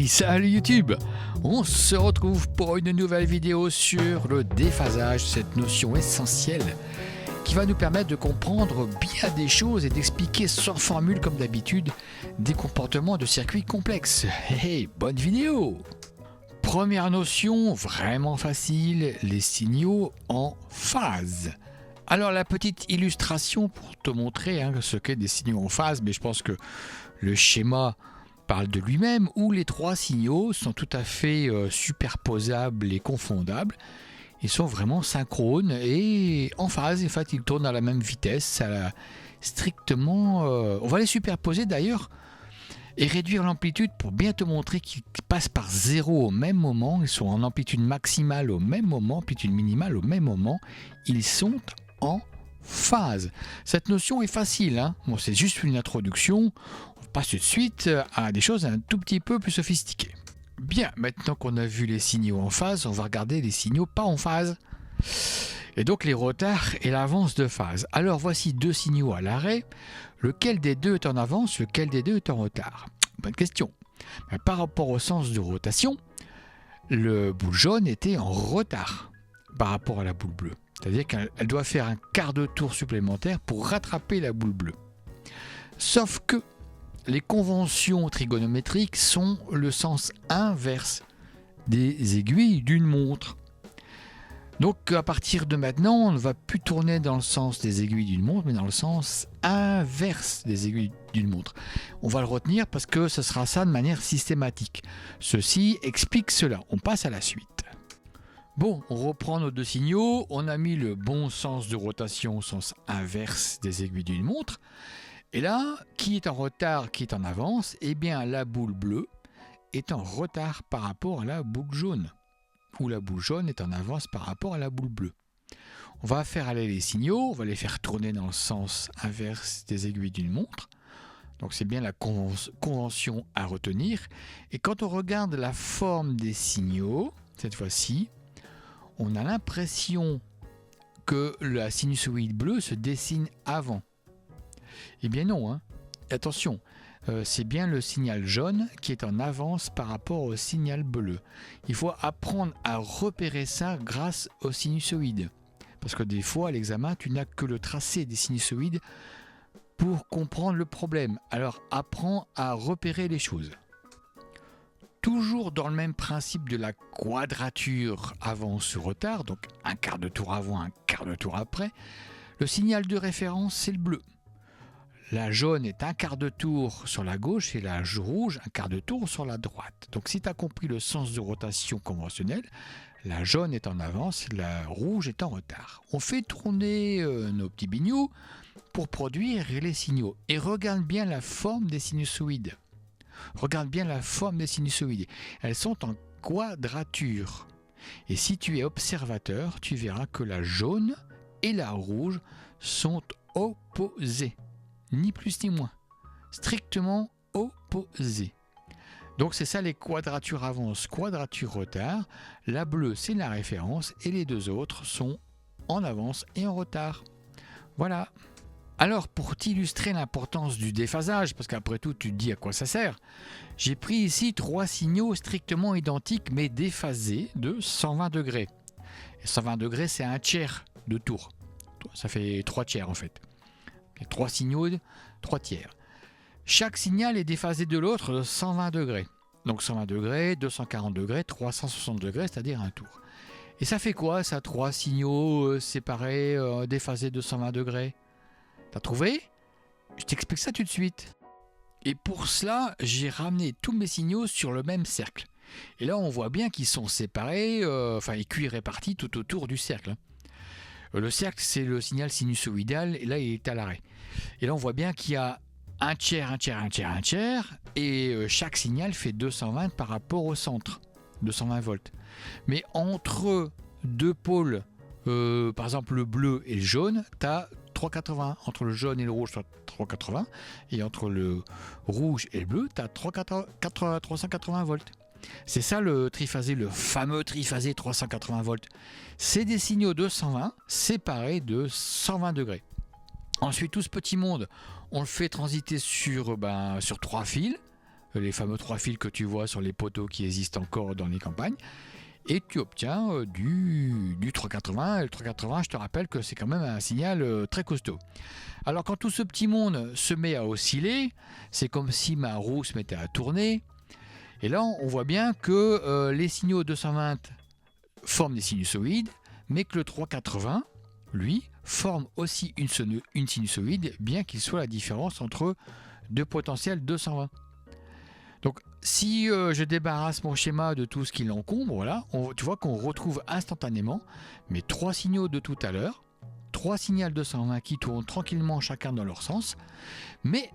Salut YouTube! On se retrouve pour une nouvelle vidéo sur le déphasage, cette notion essentielle qui va nous permettre de comprendre bien des choses et d'expliquer sans formule comme d'habitude des comportements de circuits complexes. Hey, bonne vidéo! Première notion vraiment facile, les signaux en phase. Alors la petite illustration pour te montrer ce qu'est des signaux en phase, mais je pense que le schéma parle de lui-même, où les trois signaux sont tout à fait superposables et confondables. Ils sont vraiment synchrones et en phase. En fait, ils tournent à la même vitesse, strictement. On va les superposer d'ailleurs et réduire l'amplitude pour bien te montrer qu'ils passent par zéro au même moment. Ils sont en amplitude maximale au même moment, amplitude minimale au même moment. Ils sont en phase. Cette notion est facile, Bon, c'est juste une introduction. On passe tout de suite à des choses un tout petit peu plus sophistiquées. Bien, maintenant qu'on a vu les signaux en phase, on va regarder les signaux pas en phase. Et donc les retards et l'avance de phase. Alors voici deux signaux à l'arrêt. Lequel des deux est en avance, lequel des deux est en retard? Bonne question. Par rapport au sens de rotation, le boule jaune était en retard par rapport à la boule bleue. C'est-à-dire qu'elle doit faire un quart de tour supplémentaire pour rattraper la boule bleue. Sauf que les conventions trigonométriques sont le sens inverse des aiguilles d'une montre. Donc à partir de maintenant, on ne va plus tourner dans le sens des aiguilles d'une montre, mais dans le sens inverse des aiguilles d'une montre. On va le retenir parce que ce sera ça de manière systématique. Ceci explique cela. On passe à la suite. Bon, on reprend nos deux signaux. On a mis le bon sens de rotation au sens inverse des aiguilles d'une montre. Et là, qui est en retard, qui est en avance? Eh bien, la boule bleue est en retard par rapport à la boule jaune. Ou la boule jaune est en avance par rapport à la boule bleue. On va faire aller les signaux, on va les faire tourner dans le sens inverse des aiguilles d'une montre. Donc c'est bien la convention à retenir. Et quand on regarde la forme des signaux, cette fois-ci, on a l'impression que la sinusoïde bleue se dessine avant. Eh bien non, Attention, c'est bien le signal jaune qui est en avance par rapport au signal bleu. Il faut apprendre à repérer ça grâce aux sinusoïdes. Parce que des fois, à l'examen, tu n'as que le tracé des sinusoïdes pour comprendre le problème. Alors, apprends à repérer les choses. Toujours dans le même principe de la quadrature avance-retard, donc un quart de tour avant, un quart de tour après, le signal de référence, c'est le bleu. La jaune est un quart de tour sur la gauche et la rouge un quart de tour sur la droite. Donc si tu as compris le sens de rotation conventionnel, la jaune est en avance, la rouge est en retard. On fait tourner nos petits bignoux pour produire les signaux. Et regarde bien la forme des sinusoïdes. Regarde bien la forme des sinusoïdes. Elles sont en quadrature. Et si tu es observateur, tu verras que la jaune et la rouge sont opposées. Ni plus ni moins, strictement opposés. Donc c'est ça les quadratures avance, quadrature retard. La bleue c'est la référence et les deux autres sont en avance et en retard. Voilà. Alors pour t'illustrer l'importance du déphasage, parce qu'après tout tu te dis à quoi ça sert, j'ai pris ici trois signaux strictement identiques mais déphasés de 120 degrés. Et 120 degrés c'est un tiers de tour. Ça fait 3 tiers en fait. Les trois signaux, 3 tiers. Chaque signal est déphasé de l'autre de 120 degrés. Donc 120 degrés, 240 degrés, 360 degrés, c'est-à-dire un tour. Et ça fait quoi, ça, 3 signaux séparés, déphasés de 120 degrés? T'as trouvé? Je t'explique ça tout de suite. Et pour cela, j'ai ramené tous mes signaux sur le même cercle. Et là, on voit bien qu'ils sont séparés, et cuits répartis tout autour du cercle. Le cercle, c'est le signal sinusoïdal, et là, il est à l'arrêt. Et là, on voit bien qu'il y a un tiers, et chaque signal fait 220 par rapport au centre, 220 volts. Mais entre deux pôles, par exemple le bleu et le jaune, tu as 380. Entre le jaune et le rouge, tu as 380, et entre le rouge et le bleu, tu as 380 volts. C'est ça le triphasé, le fameux triphasé 380 volts. C'est des signaux de 120 séparés de 120 degrés. Ensuite, tout ce petit monde, on le fait transiter sur 3 fils les fameux 3 fils que tu vois sur les poteaux qui existent encore dans les campagnes, et tu obtiens du 380. Et le 380, je te rappelle que c'est quand même un signal très costaud. Alors quand tout ce petit monde se met à osciller, c'est comme si ma roue se mettait à tourner, et là on voit bien que les signaux 220 forment des sinusoïdes, mais que le 380, lui, forme aussi une sinusoïde, bien qu'il soit la différence entre deux potentiels 220. Donc si je débarrasse mon schéma de tout ce qui l'encombre, voilà, tu vois qu'on retrouve instantanément mes 3 signaux de tout à l'heure, 3 signaux 220 qui tournent tranquillement chacun dans leur sens, mais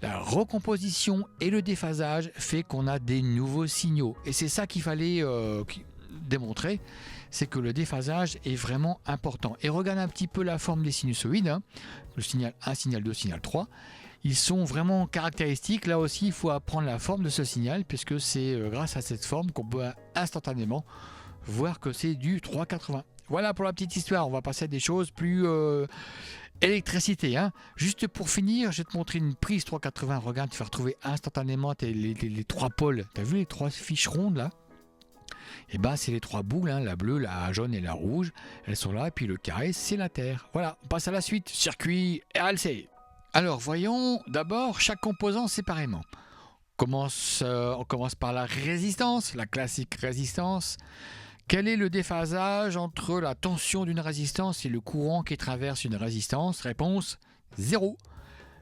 la recomposition et le déphasage fait qu'on a des nouveaux signaux. Et c'est ça qu'il fallait démontrer, c'est que le déphasage est vraiment important. Et regarde un petit peu la forme des sinusoïdes, hein, le signal 1, signal 2, signal 3. Ils sont vraiment caractéristiques. Là aussi, il faut apprendre la forme de ce signal, puisque c'est grâce à cette forme qu'on peut instantanément voir que c'est du 380. Voilà pour la petite histoire. On va passer à des choses plus électricité. Hein. Juste pour finir, je vais te montrer une prise 380. Regarde, tu vas retrouver instantanément les 3 pôles. Tu as vu les 3 fiches rondes là? Et ben c'est les 3 boules, hein, la bleue, la jaune et la rouge. Elles sont là, et puis le carré, c'est la Terre. Voilà, on passe à la suite. Circuit RLC. Alors voyons d'abord chaque composant séparément. On commence par la résistance, la classique résistance. Quel est le déphasage entre la tension d'une résistance et le courant qui traverse une résistance? Réponse 0.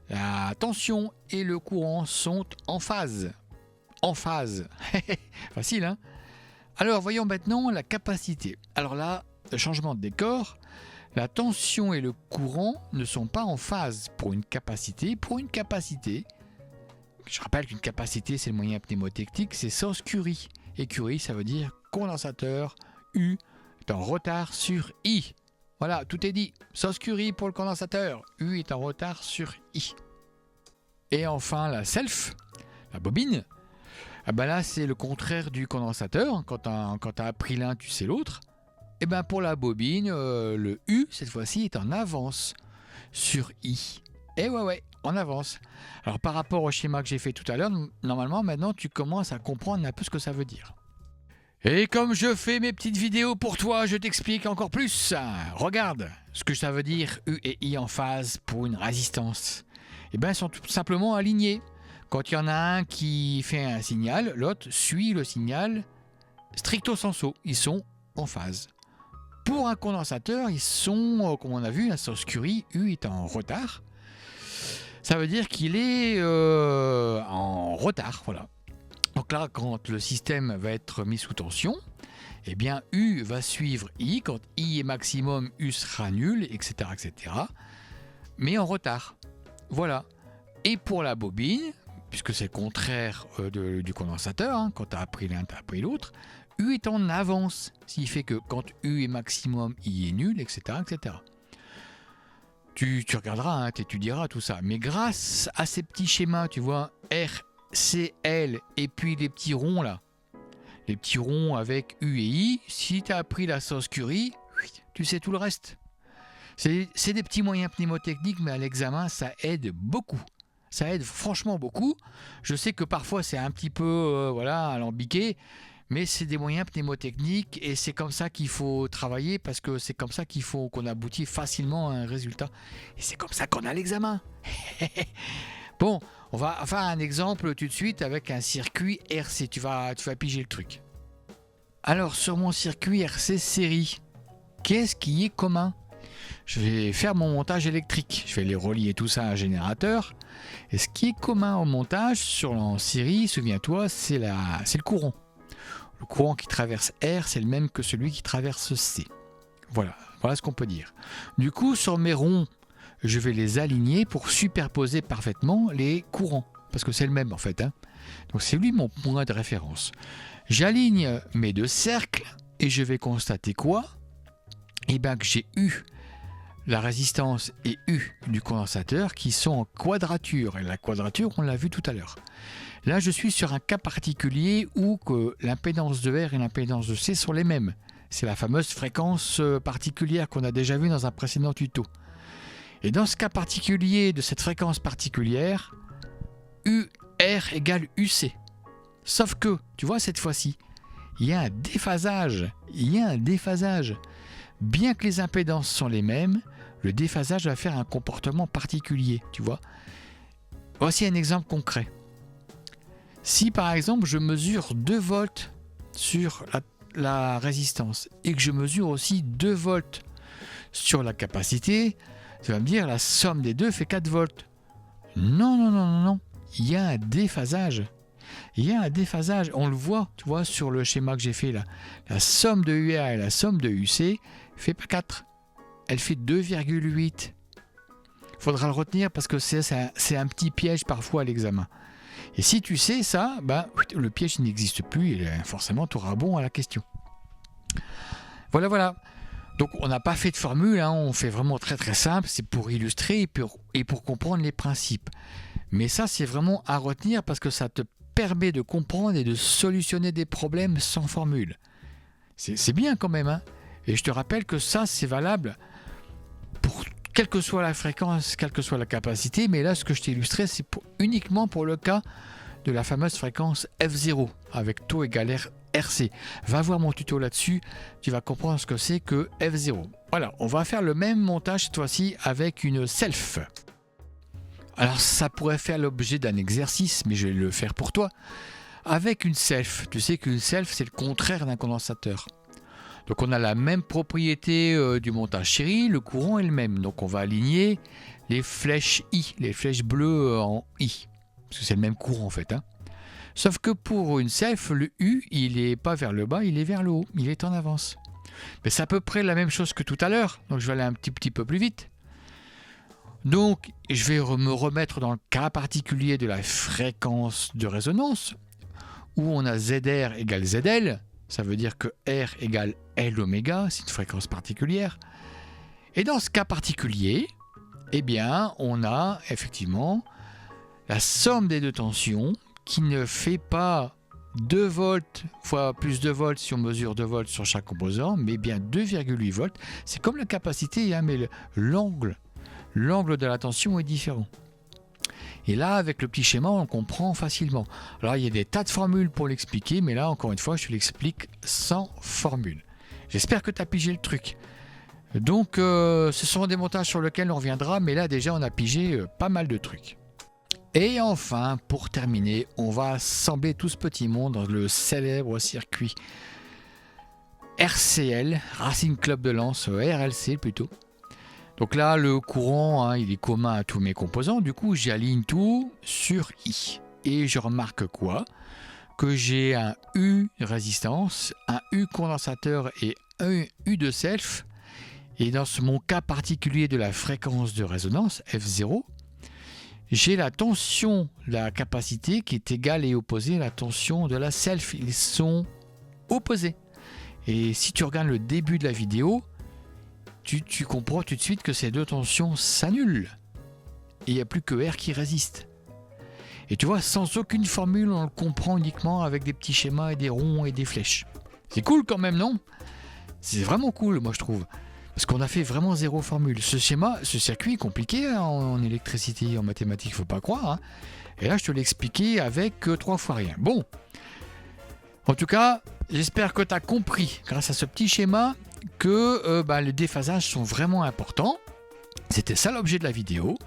La tension et le courant sont en phase. En phase. Facile, hein? Alors voyons maintenant la capacité. Alors là, le changement de décor. La tension et le courant ne sont pas en phase pour une capacité. Pour une capacité, je rappelle qu'une capacité, c'est le moyen mnémotechnique, c'est sens Curie. Et Curie, ça veut dire condensateur. U est en retard sur I. Voilà, tout est dit. Sens Curie pour le condensateur. U est en retard sur I. Et enfin, la self, la bobine. Ah ben là, c'est le contraire du condensateur. Quand tu as appris l'un, tu sais l'autre. Et bien pour la bobine, le U, cette fois-ci, est en avance sur I. Et ouais, en avance. Alors par rapport au schéma que j'ai fait tout à l'heure, normalement, maintenant, tu commences à comprendre un peu ce que ça veut dire. Et comme je fais mes petites vidéos pour toi, je t'explique encore plus. Regarde ce que ça veut dire U et I en phase pour une résistance. Et bien, ils sont tout simplement alignés. Quand il y en a un qui fait un signal, l'autre suit le signal stricto sensu. Ils sont en phase. Pour un condensateur, ils sont, comme on a vu, un sens Curie, U est en retard. Ça veut dire qu'il est en retard, voilà. Donc là, quand le système va être mis sous tension, eh bien U va suivre I. Quand I est maximum, U sera nul, etc., etc. Mais en retard. Voilà. Et pour la bobine, puisque c'est le contraire du condensateur, hein, quand tu as appris l'un, tu as appris l'autre, U est en avance, ce qui fait que quand U est maximum, I est nul, etc. etc. Tu regarderas, hein, tu étudieras tout ça. Mais grâce à ces petits schémas, tu vois, R, C, L, et puis les petits ronds là, les petits ronds avec U et I, si tu as appris la sauce Curie, tu sais tout le reste. C'est des petits moyens mnémotechniques, mais à l'examen, ça aide beaucoup. Ça aide franchement beaucoup. Je sais que parfois, c'est un petit peu alambiqué, mais c'est des moyens mnémotechniques et c'est comme ça qu'il faut travailler parce que c'est comme ça qu'on aboutit facilement à un résultat. Et c'est comme ça qu'on a l'examen. Bon, on va faire un exemple tout de suite avec un circuit RC. Tu vas piger le truc. Alors, sur mon circuit RC série, qu'est-ce qui est commun? Je vais faire mon montage électrique. Je vais les relier tout ça à un générateur. Et ce qui est commun au montage sur la série, souviens-toi, c'est le courant. Le courant qui traverse R, c'est le même que celui qui traverse C. Voilà ce qu'on peut dire. Du coup, sur mes ronds, je vais les aligner pour superposer parfaitement les courants. Parce que c'est le même en fait. Hein. Donc c'est lui mon point de référence. J'aligne mes 2 cercles et je vais constater quoi? Eh bien que j'ai eu la résistance et U du condensateur qui sont en quadrature. Et la quadrature, on l'a vu tout à l'heure. Là, je suis sur un cas particulier où que l'impédance de R et l'impédance de C sont les mêmes. C'est la fameuse fréquence particulière qu'on a déjà vue dans un précédent tuto. Et dans ce cas particulier de cette fréquence particulière, UR R égale UC. Sauf que, tu vois, cette fois-ci, il y a un déphasage. Bien que les impédances sont les mêmes, le déphasage va faire un comportement particulier, tu vois. Voici un exemple concret. Si par exemple je mesure 2 volts sur la résistance et que je mesure aussi 2 volts sur la capacité, tu vas me dire la somme des deux fait 4 volts. Non. Il y a un déphasage. On le voit, tu vois, sur le schéma que j'ai fait là. La somme de UR et la somme de UC fait pas 4. Elle fait 2,8. Il faudra le retenir parce que c'est un petit piège parfois à l'examen. Et si tu sais ça, le piège n'existe plus et forcément tu auras bon à la question. Voilà. Donc on n'a pas fait de formule, on fait vraiment très très simple, c'est pour illustrer et pour comprendre les principes. Mais ça c'est vraiment à retenir parce que ça te permet de comprendre et de solutionner des problèmes sans formule. C'est bien quand même. Et je te rappelle que ça c'est valable pour quelle que soit la fréquence, quelle que soit la capacité, mais là ce que je t'ai illustré c'est uniquement pour le cas de la fameuse fréquence F0 avec taux égal RC. Va voir mon tuto là-dessus, tu vas comprendre ce que c'est que F0. Voilà, on va faire le même montage cette fois-ci avec une self. Alors ça pourrait faire l'objet d'un exercice, mais je vais le faire pour toi. Avec une self, tu sais qu'une self c'est le contraire d'un condensateur. Donc on a la même propriété du montage chéri, le courant est le même. Donc on va aligner les flèches I, les flèches bleues en I. Parce que c'est le même courant en fait. Sauf que pour une self, le U, il n'est pas vers le bas, il est vers le haut, il est en avance. Mais c'est à peu près la même chose que tout à l'heure, donc je vais aller un petit peu plus vite. Donc je vais me remettre dans le cas particulier de la fréquence de résonance, où on a ZR égale ZL, ça veut dire que R égale L oméga, c'est une fréquence particulière. Et dans ce cas particulier, eh bien, on a effectivement la somme des deux tensions qui ne fait pas 2 volts fois plus 2 volts si on mesure 2 volts sur chaque composant, mais bien 2,8 volts. C'est comme la capacité, mais l'angle de la tension est différent. Et là, avec le petit schéma, on comprend facilement. Alors, il y a des tas de formules pour l'expliquer, mais là, encore une fois, je te l'explique sans formule. J'espère que tu as pigé le truc. Donc, ce sont des montages sur lesquels on reviendra, mais là, déjà, on a pigé pas mal de trucs. Et enfin, pour terminer, on va assembler tout ce petit monde dans le célèbre circuit RCL, Racing Club de Lens, RLC plutôt. Donc là, le courant, il est commun à tous mes composants. Du coup, j'aligne tout sur I. Et je remarque quoi? Que j'ai un U résistance, un U condensateur et un U de self. Et dans mon cas particulier de la fréquence de résonance, F0, j'ai la tension de la capacité qui est égale et opposée à la tension de la self. Ils sont opposés. Et si tu regardes le début de la vidéo, tu comprends tout de suite que ces deux tensions s'annulent. Et il n'y a plus que R qui résiste. Et tu vois, sans aucune formule, on le comprend uniquement avec des petits schémas et des ronds et des flèches. C'est cool quand même, non? C'est vraiment cool, moi je trouve. Parce qu'on a fait vraiment zéro formule. Ce circuit est compliqué en électricité, en mathématiques, faut pas croire. Et là, je te l'ai expliqué avec 3 fois rien. Bon. En tout cas, j'espère que tu as compris, grâce à ce petit schéma, que les déphasages sont vraiment importants. C'était ça l'objet de la vidéo.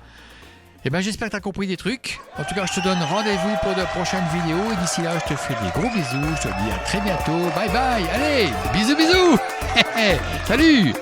Et j'espère que tu as compris des trucs. En tout cas, je te donne rendez-vous pour de prochaines vidéos. Et d'ici là, je te fais des gros bisous. Je te dis à très bientôt. Bye bye. Allez, bisous. Salut.